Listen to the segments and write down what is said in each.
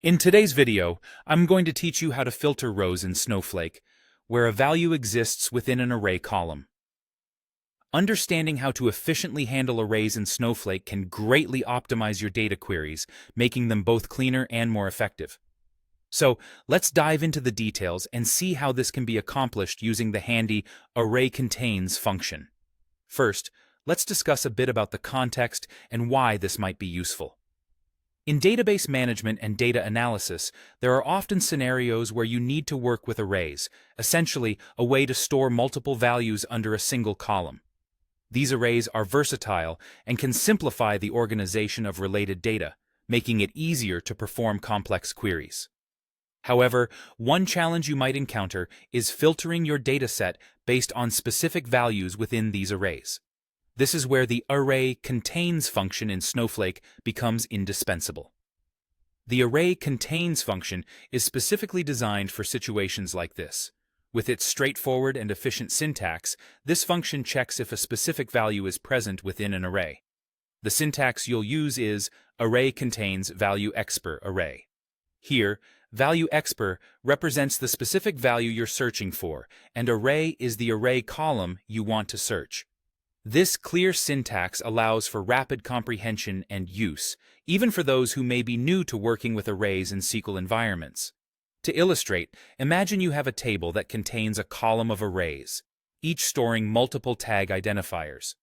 In today's video, I'm going to teach you how to filter rows in Snowflake, where a value exists within an array column. Understanding how to efficiently handle arrays in Snowflake can greatly optimize your data queries, making them both cleaner and more effective. So, let's dive into the details and see how this can be accomplished using the handy ArrayContains function. First, let's discuss a bit about the context and why this might be useful. In database management and data analysis, there are often scenarios where you need to work with arrays, essentially a way to store multiple values under a single column. These arrays are versatile and can simplify the organization of related data, making it easier to perform complex queries. However, one challenge you might encounter is filtering your dataset based on specific values within these arrays. This is where the ArrayContains function in Snowflake becomes indispensable. The ArrayContains function is specifically designed for situations like this. With its straightforward and efficient syntax, this function checks if a specific value is present within an array. The syntax you'll use is ArrayContains valueExpr array. Here, valueExpr represents the specific value you're searching for, and array is the array column you want to search. This clear syntax allows for rapid comprehension and use, even for those who may be new to working with arrays in SQL environments. To illustrate, imagine you have a table that contains a column of arrays, each storing multiple tag identifiers.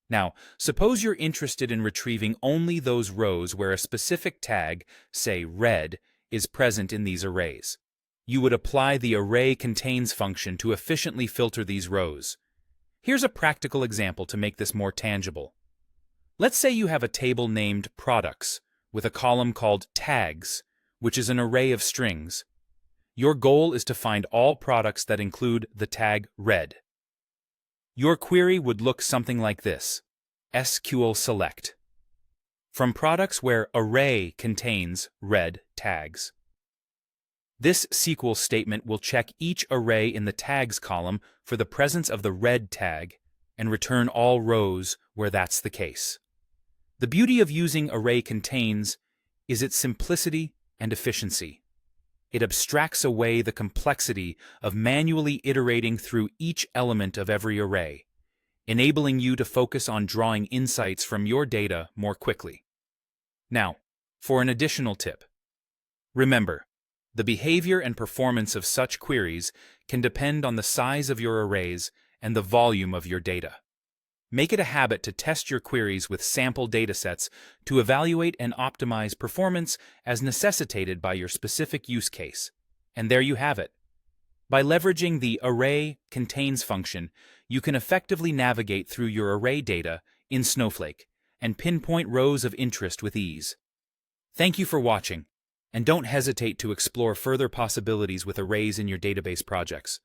Now, suppose you're interested in retrieving only those rows where a specific tag, say red, is present in these arrays. You would apply the ArrayContains function to efficiently filter these rows. Here's a practical example to make this more tangible. Let's say you have a table named Products with a column called Tags, which is an array of strings. Your goal is to find all products that include the tag red. Your query would look something like this: SQL select from products where array contains red tags. This SQL statement will check each array in the tags column for the presence of the red tag and return all rows where that's the case. The beauty of using ArrayContains is its simplicity and efficiency. It abstracts away the complexity of manually iterating through each element of every array, enabling you to focus on drawing insights from your data more quickly. Now, for an additional tip. Remember, the behavior and performance of such queries can depend on the size of your arrays and the volume of your data. Make it a habit to test your queries with sample datasets to evaluate and optimize performance as necessitated by your specific use case. And there you have it. By leveraging the ArrayContains function, you can effectively navigate through your array data in Snowflake and pinpoint rows of interest with ease. Thank you for watching, and don't hesitate to explore further possibilities with arrays in your database projects.